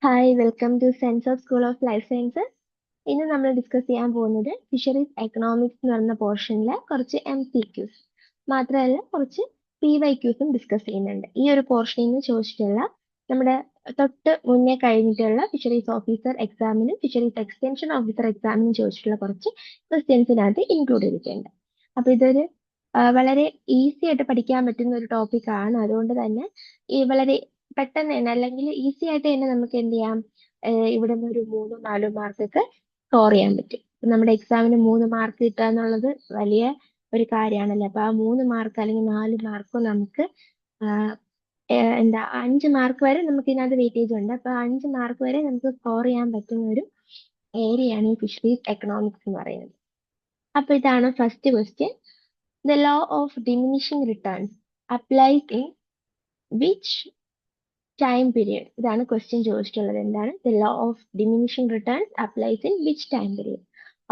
Hi welcome to sense of school of life sciences. ഇന്ന് നമ്മൾ discuss ചെയ്യാൻ പോകുന്നത് ഫിഷറീസ് എക്കണോമിക്സ് എന്ന് പറയുന്ന പോർഷനിലെ കുറച്ച് MCQs മാത്രമല്ല കുറച്ച് PYQസും ഡിസ്കസ് ചെയ്യുന്നുണ്ട്. ഈ ഒരു പോർഷനിൽ നിന്ന് ചോദിച്ചിട്ടുള്ള നമ്മുടെ തൊട്ട് മുന്നേ കഴിഞ്ഞിട്ടുള്ള ഫിഷറീസ് ഓഫീസർ എക്സാമിനും ഫിഷറീസ് എക്സ്റ്റൻഷൻ ഓഫീസർ എക്സാമിനും ചോദിച്ചിട്ടുള്ള കുറച്ച് ക്വസ്റ്റ്യൻസിനകത്ത് ഇൻക്ലൂഡ് ചെയ്തിട്ടുണ്ട്. അപ്പൊ ഇതൊരു വളരെ ഈസി ആയിട്ട് പഠിക്കാൻ പറ്റുന്ന ഒരു ടോപ്പിക് ആണ്. അതുകൊണ്ട് തന്നെ ഈ വളരെ പെട്ടെന്ന് തന്നെ അല്ലെങ്കിൽ ഈസി ആയിട്ട് തന്നെ നമുക്ക് എന്ത് ചെയ്യാം, ഇവിടെ നിന്ന് ഒരു 3-4 മാർക്കൊക്കെ സ്കോർ ചെയ്യാൻ പറ്റും. ഇപ്പൊ നമ്മുടെ എക്സാമിന് 3 മാർക്ക് കിട്ടുക എന്നുള്ളത് വലിയ ഒരു കാര്യമാണല്ലോ. അപ്പൊ ആ 3 മാർക്ക് അല്ലെങ്കിൽ 4 മാർക്കും നമുക്ക് എന്താ 5 മാർക്ക് വരെ നമുക്ക് ഇതിനകത്ത് വെയിറ്റേജ് ഉണ്ട്. അപ്പൊ 5 മാർക്ക് വരെ നമുക്ക് സ്കോർ ചെയ്യാൻ പറ്റുന്ന ഒരു ഏരിയയാണ് ഈ ഫിഷറീസ് എക്കണോമിക്സ് എന്ന് പറയുന്നത്. അപ്പൊ ഇതാണ് first question. The law of diminishing returns applies in which time period? ഇതാണ് ക്വസ്റ്റ്യൻ ചോദിച്ചിട്ടുള്ളത്. എന്താണ് the law of diminishing returns applies in which time period?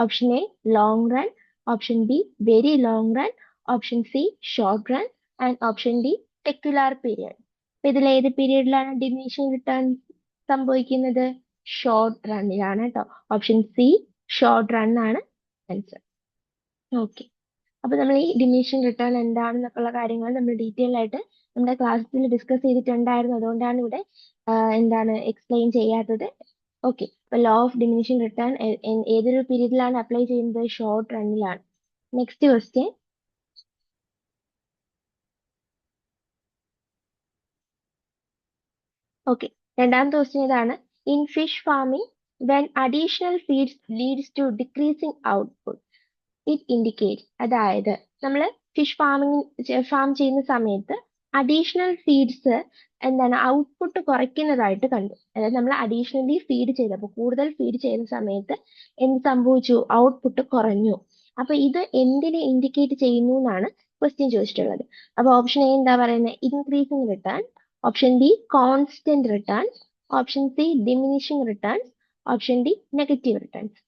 Option A long run, option be very long run, option C short run and option D secular period. അപ്പൊ ഇതിൽ ഏത് പീരിയഡിലാണ് diminishing returns സംഭവിക്കുന്നത്? Short റണ്ണിലാണ് കേട്ടോ. Option C short run ആണ് answer. Okay, അപ്പൊ നമ്മൾ ഈ diminishing return എന്താണെന്നൊക്കെയുള്ള കാര്യങ്ങൾ നമ്മൾ ഡീറ്റെയിൽ ആയിട്ട് നമ്മുടെ ക്ലാസ്സിൽ ഡിസ്കസ് ചെയ്തിട്ടുണ്ടായിരുന്നു. അതുകൊണ്ടാണ് ഇവിടെ എന്താണ് എക്സ്പ്ലെയിൻ ചെയ്യാത്തത്. ഓക്കെ, അപ്പൊ ലോ ഓഫ് ഡിമിനിഷിംഗ് റിട്ടേൺ ഏതൊരു പീരീഡിലാണ് അപ്ലൈ ചെയ്യുന്നത്? ഷോർട്ട് റണ്ണിലാണ്. Next question. ഓക്കെ, രണ്ടാമത്തെ ക്വസ്റ്റ്യൻ ഇതാണ്. In fish farming when additional feeds leads to decreasing output it indicate. അതായത് നമ്മൾ ഫിഷ് ഫാം ചെയ്യുന്ന സമയത്ത് അഡീഷണൽ ഫീഡ്സ് എന്താണ് ഔട്ട്പുട്ട് കുറയ്ക്കുന്നതായിട്ട് കണ്ടു. അതായത് നമ്മൾ അഡീഷണലി ഫീഡ് ചെയ്തപ്പോൾ കൂടുതൽ ഫീഡ് ചെയ്യുന്ന സമയത്ത് എന്ത് സംഭവിച്ചു? ഔട്ട്പുട്ട് കുറഞ്ഞു. അപ്പൊ ഇത് എന്തിനെ ഇൻഡിക്കേറ്റ് ചെയ്യുന്നു എന്നാണ് ക്വസ്റ്റ്യൻ ചോദിച്ചിട്ടുള്ളത്. അപ്പൊ ഓപ്ഷൻ എ എന്താ പറയുന്നത്? Increasing return, option B constant return, option C diminishing returns, option D negative returns.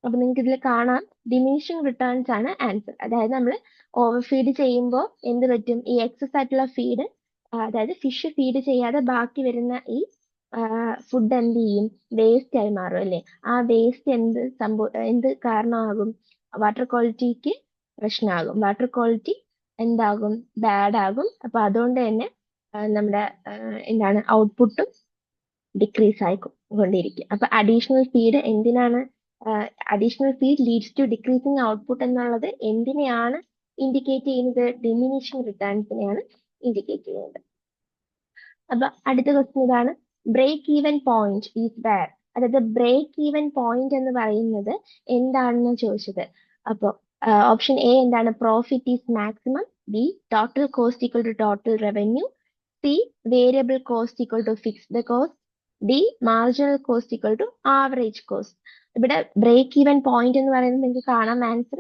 അപ്പൊ നിങ്ങൾക്ക് ഇതിൽ കാണാം ഡിമിനിഷിംഗ് റിട്ടേൺസ് ആണ് ആൻസർ. അതായത് നമ്മൾ ഓവർ ഫീഡ് ചെയ്യുമ്പോൾ എന്ത് പറ്റും? ഈ എക്സസ് ആയിട്ടുള്ള ഫീഡ്, അതായത് ഫിഷ് ഫീഡ് ചെയ്യാതെ ബാക്കി വരുന്ന ഈ ഫുഡ് എന്ത് ചെയ്യും? വേസ്റ്റ് ആയി മാറും അല്ലേ? ആ വേസ്റ്റ് എന്ത് കാരണമാകും? വാട്ടർ ക്വാളിറ്റിക്ക് പ്രശ്നമാകും. വാട്ടർ ക്വാളിറ്റി എന്താകും? ബാഡ് ആകും. അപ്പൊ അതുകൊണ്ട് തന്നെ നമ്മുടെ എന്താണ് ഔട്ട്പുട്ടും ഡിക്രീസ് ആയിക്കൊണ്ടിരിക്കും. അപ്പൊ അഡീഷണൽ ഫീഡ് എന്തിനാണ്? Additional feed leads to decreasing output എന്നുള്ളത് എന്തിനെയാണ് ഇൻഡിക്കേറ്റ് ചെയ്യുന്നത്? ഡിമിനിഷിംഗ് റിട്ടേൺസിനെയാണ് ഇൻഡിക്കേറ്റ് ചെയ്യുന്നത്. അപ്പൊ അടുത്ത ക്വസ്റ്റ്യൻ ഇതാണ്. Break even point is where? അതായത് ബ്രേക്ക് ഈവൻ പോയിന്റ് എന്ന് പറയുന്നത് എന്താണെന്ന് ചോദിച്ചത്. അപ്പൊ ഓപ്ഷൻ എ എന്താണ്? Profit is maximum, B total cost equal to total revenue, C variable cost equal to fixed cost, D marginal cost equal to average cost. ഇവിടെ break even point എന്ന് പറയുന്നത് നിങ്ങൾക്ക് കാണാം ആൻസർ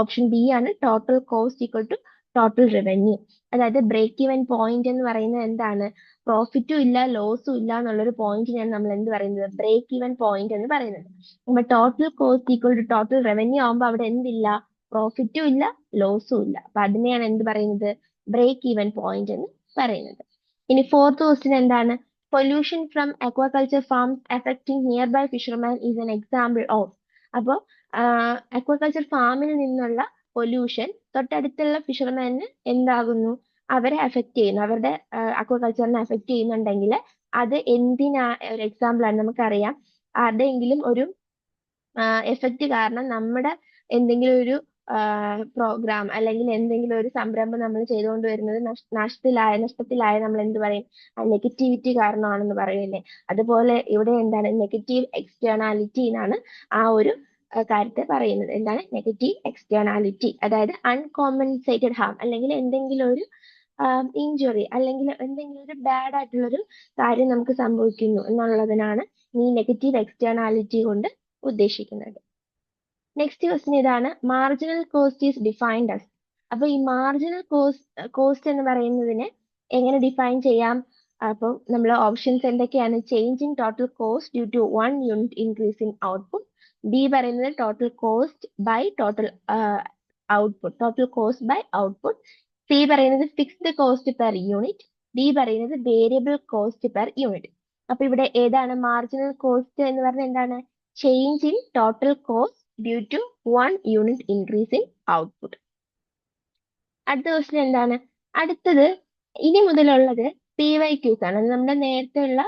ഓപ്ഷൻ ബി ആണ്, total cost equal to total revenue. അതായത് break even point എന്ന് പറയുന്നത് എന്താണ്? പ്രോഫിറ്റും ഇല്ല ലോസും ഇല്ല എന്നുള്ളൊരു പോയിന്റിനാണ് നമ്മൾ എന്ത് പറയുന്നത്? ബ്രേക്ക് ഈവൻ പോയിന്റ് എന്ന് പറയുന്നത്. അപ്പൊ total cost equal to total revenue ആകുമ്പോൾ അവിടെ എന്തില്ല? പ്രോഫിറ്റും ഇല്ല ലോസും ഇല്ല. അപ്പൊ അതിനെയാണ് എന്ത് പറയുന്നത്? ബ്രേക്ക് ഈവൻ പോയിന്റ് എന്ന് പറയുന്നത്. ഇനി ഫോർത്ത് ക്വസ്റ്റ്യൻ എന്താണ്? Pollution from aquaculture farms affecting nearby fisherman is an example of. അപ്പോൾ അക്വാകൾച്ചർ ഫാമിൽ നിന്നുള്ള പൊല്യൂഷൻ തൊട്ടടുത്തുള്ള ഫിഷർമാന് എന്താകുന്നു? അവരെ അഫക്റ്റ് ചെയ്യുന്നു, അവരുടെ അക്വാകൾച്ചറിനെ അഫക്റ്റ് ചെയ്യുന്നുണ്ടെങ്കിൽ അത് എന്തിനാ ഒരു എക്സാമ്പിൾ ആണ്? നമുക്കറിയാം ആരുടെയെങ്കിലും ഒരു എഫക്റ്റ് കാരണം നമ്മുടെ എന്തെങ്കിലും ഒരു പ്രോഗ്രാം അല്ലെങ്കിൽ എന്തെങ്കിലും ഒരു സംരംഭം നമ്മൾ ചെയ്തുകൊണ്ട് വരുന്നത് നഷ്ടത്തിലായ നമ്മൾ എന്ത് പറയും? നെഗറ്റിവിറ്റി കാരണമാണെന്ന് പറയൂലേ? അതുപോലെ ഇവിടെ എന്താണ്? നെഗറ്റീവ് എക്സ്റ്റേണാലിറ്റി എന്നാണ് ആ ഒരു കാര്യത്തെ പറയുന്നത്. എന്താണ് നെഗറ്റീവ് എക്സ്റ്റേണാലിറ്റി? അതായത് അൺകോമ്പൻസേറ്റഡ് ഹാം അല്ലെങ്കിൽ എന്തെങ്കിലും ഒരു ഇഞ്ചുറി അല്ലെങ്കിൽ എന്തെങ്കിലും ഒരു ബാഡ് ആയിട്ടുള്ളൊരു കാര്യം നമുക്ക് സംഭവിക്കുന്നു എന്നുള്ളതിനാണ് ഈ നെഗറ്റീവ് എക്സ്റ്റേണാലിറ്റി കൊണ്ട് ഉദ്ദേശിക്കുന്നത്. നെക്സ്റ്റ് ക്വസ്റ്റ്യൻ ഇതാണ്. Marginal cost is defined as. അപ്പൊ ഈ മാർജിനൽ കോസ്റ്റ് എന്ന് പറയുന്നതിനെ എങ്ങനെ ഡിഫൈൻ ചെയ്യാം? അപ്പോൾ നമ്മൾ ഓപ്ഷൻസ് എന്തൊക്കെയാണ്? Change in total cost due to 1 unit increase in output, B പറയുന്നത് total cost by total output, total cost by output, C പറയുന്നത് fixed cost per unit, D പറയുന്നത് വേരിയബിൾ കോസ്റ്റ് പെർ യൂണിറ്റ്. അപ്പൊ ഇവിടെ ഏതാണ് marginal cost എന്ന് പറഞ്ഞാൽ എന്താണ്? Change in total cost due to 1 unit increase in output. അടുത്ത question എന്താണ്? അടുത്തത് ഇനി മുതലുള്ളത് PYQs ആണ്. അത് നമ്മുടെ നേരത്തെ ഉള്ള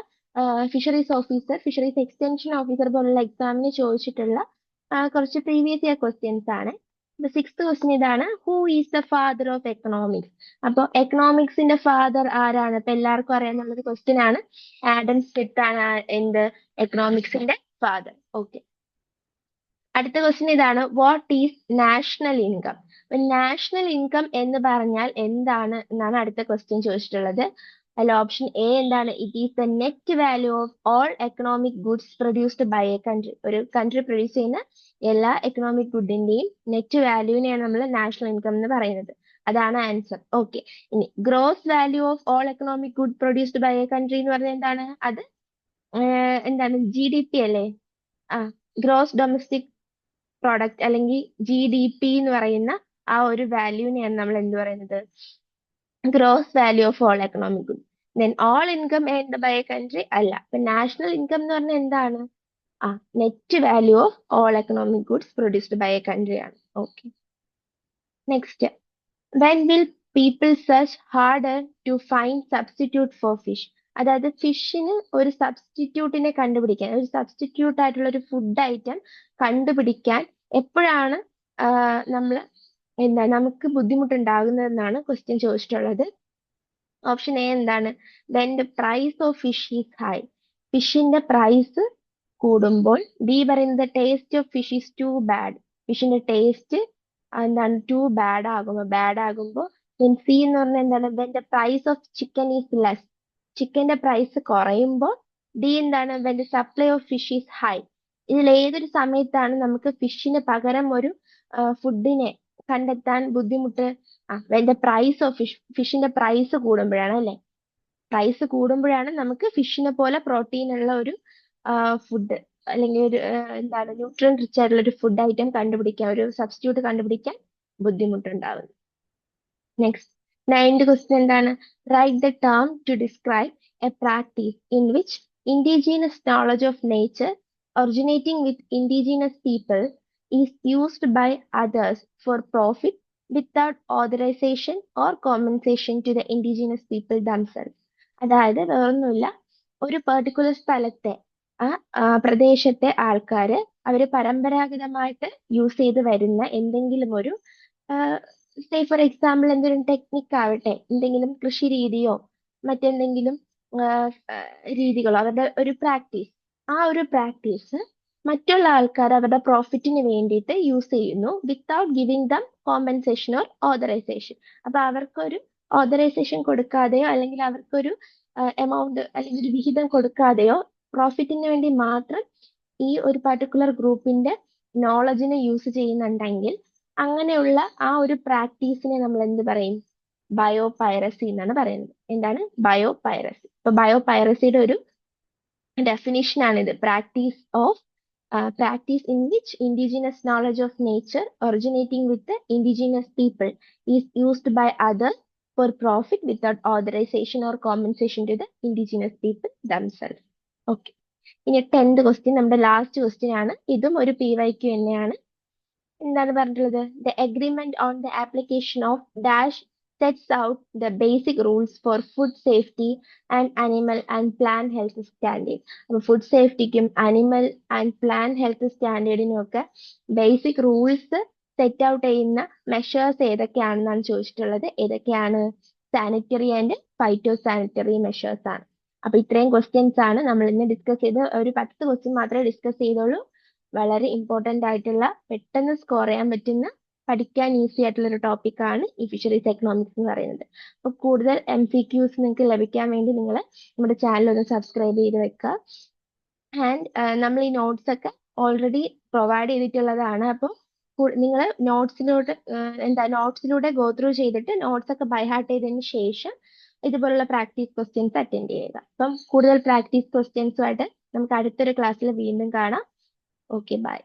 fisheries officer, fisheries extension officer പോലുള്ള എക്സാമിന് ചോദിച്ചിട്ടുള്ള കുറച്ച് പ്രീവിയസ് ഇയർ ക്വസ്റ്റ്യൻസ് ആണ്. സിക്സ്ത് ക്വസ്റ്റ്യൻ ഇതാണ്, who is the father of economics? അപ്പോൾ എക്കണോമിക്സിന്റെ ഫാദർ ആരാണ്? ഇപ്പൊ എല്ലാവർക്കും അറിയാവുന്ന ക്വസ്റ്റ്യൻ ആണ്. ആഡം സ്മിത്ത് ആണ് എന്ത് എക്കണോമിക്സിന്റെ ഫാദർ. ഓക്കെ. അടുത്ത ക്വസ്റ്റ്യൻ ഇതാണ്, what is national income? National income എന്ന് പറഞ്ഞാൽ എന്താണ് എന്നാണ് അടുത്ത ക്വസ്റ്റ്യൻ ചോദിച്ചിട്ടുള്ളത്. അതിൽ ഓപ്ഷൻ എ എന്താണ്? It is the net value of all economic goods produced by a country. ഒരു കൺട്രി പ്രൊഡ്യൂസ് ചെയ്യുന്ന എല്ലാ എക്കണോമിക് ഗുഡിന്റെയും നെറ്റ് വാല്യൂവിനെയാണ് നമ്മൾ നാഷണൽ ഇൻകം എന്ന് പറയുന്നത്. അതാണ് ആൻസർ. ഓക്കെ. ഇനി gross value of all economic good produced by a country എന്ന് പറഞ്ഞാൽ എന്താണ്? അത് എന്താണ്? GDP അല്ലേ? ഗ്രോസ് ഡൊമസ്റ്റിക് പ്രോഡക്റ്റ് അല്ലെങ്കിൽ GDP എന്ന് പറയുന്ന ആ ഒരു വാല്യൂവിനെയാണ് നമ്മൾ എന്ത് പറയുന്നത്? Gross value of all economic good. Then all income earned by a country അല്ല. അപ്പൊ നാഷണൽ ഇൻകം എന്ന് പറഞ്ഞാൽ എന്താണ്? Net value of all economic goods produced by a country ആണ്. Okay. Next, when will people search harder to find substitute for fish? അതായത് ഫിഷിന് ഒരു സബ്സ്റ്റിറ്റ്യൂട്ടിനെ കണ്ടുപിടിക്കാൻ, ഒരു സബ്സ്റ്റിറ്റ്യൂട്ട് ആയിട്ടുള്ള ഒരു ഫുഡ് ഐറ്റം കണ്ടുപിടിക്കാൻ എപ്പോഴാണ് നമ്മൾ നമുക്ക് ബുദ്ധിമുട്ടുണ്ടാകുന്നതെന്നാണ് ക്വസ്റ്റ്യൻ ചോദിച്ചിട്ടുള്ളത്. ഓപ്ഷൻ എ എന്താണ്? When the price of fish is high. ഫിഷിന്റെ പ്രൈസ് കൂടുമ്പോൾ. ബി പറയുന്നത് taste of fish is too bad. ഫിഷിന്റെ ടേസ്റ്റ് എന്താണ്? ടു ബാഡ് ആകുമ്പോൾ. സി എന്ന് പറഞ്ഞാൽ എന്താണ്? When the price of chicken is less. ചിക്കന്റെ പ്രൈസ് കുറയുമ്പോൾ. ഡി എന്താണ്? When the supply of fish is high. ഇതിൽ ഏതൊരു സമയത്താണ് നമുക്ക് ഫിഷിന് പകരം ഒരു ഫുഡിനെ കണ്ടെത്താൻ ബുദ്ധിമുട്ട്? When the price of fish. ഫിഷിന്റെ പ്രൈസ് കൂടുമ്പോഴാണ് അല്ലെ? പ്രൈസ് കൂടുമ്പോഴാണ് നമുക്ക് ഫിഷിനെ പോലെ പ്രോട്ടീൻ ഉള്ള ഒരു ഫുഡ് അല്ലെങ്കിൽ ഒരു എന്താണ് ന്യൂട്രിയൻ റിച്ച് ആയിട്ടുള്ള ഒരു ഫുഡ് ഐറ്റം കണ്ടുപിടിക്കാൻ, ഒരു സബ്സ്റ്റിറ്റ്യൂട്ട് കണ്ടുപിടിക്കാൻ ബുദ്ധിമുട്ടുണ്ടാവുന്നത്. നെക്സ്റ്റ്, 9th ക്വസ്റ്റ്യൻ എന്താണ്? Write the term two describe A practice in which indigenous knowledge of nature originating with indigenous people is used by others for profit without authorization or compensation to the indigenous people themselves. അതായത് വേറൊന്നുമില്ല, ഒരു particular സ്ഥലത്തെ പ്രദേശത്തെ ആൾക്കാര് അവര് പരമ്പരാഗതമായിട്ട് use ചെയ്ത് വരുന്ന എന്തെങ്കിലും ഒരു സേ ഫോർ എക്സാമ്പിൾ എന്തെങ്കിലും ടെക്നിക്ക് ആവട്ടെ, എന്തെങ്കിലും കൃഷി രീതിയോ മറ്റെന്തെങ്കിലും രീതികളോ, അവരുടെ ഒരു പ്രാക്ടീസ്, ആ ഒരു പ്രാക്ടീസ് മറ്റുള്ള ആൾക്കാർ അവരുടെ പ്രോഫിറ്റിന് വേണ്ടിയിട്ട് യൂസ് ചെയ്യുന്നു without giving them compensation or authorisation. അപ്പൊ അവർക്കൊരു ഓതറൈസേഷൻ കൊടുക്കാതെയോ അല്ലെങ്കിൽ അവർക്കൊരു എമൗണ്ട് അല്ലെങ്കിൽ ഒരു വിഹിതം കൊടുക്കാതെയോ പ്രോഫിറ്റിന് വേണ്ടി മാത്രം ഈ ഒരു പർട്ടിക്കുലർ ഗ്രൂപ്പിന്റെ നോളജിനെ യൂസ് ചെയ്യുന്നുണ്ടെങ്കിൽ അങ്ങനെയുള്ള ആ ഒരു പ്രാക്ടീസിനെ നമ്മൾ എന്ത് പറയും? ബയോപൈറസി എന്നാണ് പറയുന്നത്. എന്താണ്? ബയോപൈറസി. ഇപ്പൊ ബയോപൈറസിയുടെ ഒരു ഡെഫിനിഷൻ ആണിത്. Practice in which indigenous knowledge of nature originating with the indigenous people is used by others for profit without authorization or compensation to the indigenous people themselves. Okay. ഇനി 10th ക്വസ്റ്റ്യൻ നമ്മുടെ last question ആണ്. ഇതും ഒരു PYQ തന്നെയാണ്. എന്താണ് പറഞ്ഞിട്ടുള്ളത്? The agreement on the application of dash sets out the basic rules for food safety and animal and plant health standard. അപ്പോൾ food സേഫ്റ്റിക്കും അനിമൽ ആൻഡ് പ്ലാന്റ് ഹെൽത്ത് സ്റ്റാൻഡേർഡിനും ഒക്കെ ബേസിക് റൂൾസ് സെറ്റ് ഔട്ട് ചെയ്യുന്ന measures ഏതൊക്കെയാണെന്നാണ് ചോദിച്ചിട്ടുള്ളത്. ഏതൊക്കെയാണ്? Sanitary and phytosanitary measures ആണ്. അപ്പൊ ഇത്രയും ക്വസ്റ്റ്യൻസ് ആണ് നമ്മൾ ഇന്ന് ഡിസ്കസ് ചെയ്ത്. ഒരു 10 ക്വസ്റ്റ്യൻ മാത്രമേ ഡിസ്കസ് ചെയ്തോളൂ. വളരെ ഇമ്പോർട്ടന്റ് ആയിട്ടുള്ള, പെട്ടെന്ന് സ്കോർ ചെയ്യാൻ പറ്റുന്ന, പഠിക്കാൻ ഈസി ആയിട്ടുള്ള ഒരു ടോപ്പിക് ആണ് ഈ ഫിഷറീസ് എക്കണോമിക്സ് എന്ന് പറയുന്നത്. അപ്പൊ കൂടുതൽ MCQs നിങ്ങൾക്ക് ലഭിക്കാൻ വേണ്ടി നിങ്ങൾ നമ്മുടെ ചാനൽ ഒന്ന് സബ്സ്ക്രൈബ് ചെയ്ത് വെക്കുക. ആൻഡ് നമ്മൾ ഈ നോട്ട്സ് ഒക്കെ ഓൾറെഡി പ്രൊവൈഡ് ചെയ്തിട്ടുള്ളതാണ്. അപ്പോൾ നിങ്ങൾ നോട്ട്സിലൂടെ ഗോ ത്രൂ ചെയ്തിട്ട് നോട്ട്സ് ഒക്കെ ബൈ ഹാർട്ട് ചെയ്തതിന് ശേഷം ഇതുപോലുള്ള പ്രാക്ടീസ് ക്വസ്റ്റ്യൻസ് അറ്റൻഡ് ചെയ്യുക. അപ്പം കൂടുതൽ പ്രാക്ടീസ് ക്വസ്റ്റ്യൻസുമായിട്ട് നമുക്ക് അടുത്തൊരു ക്ലാസ്സിൽ വീണ്ടും കാണാം. Okay, by.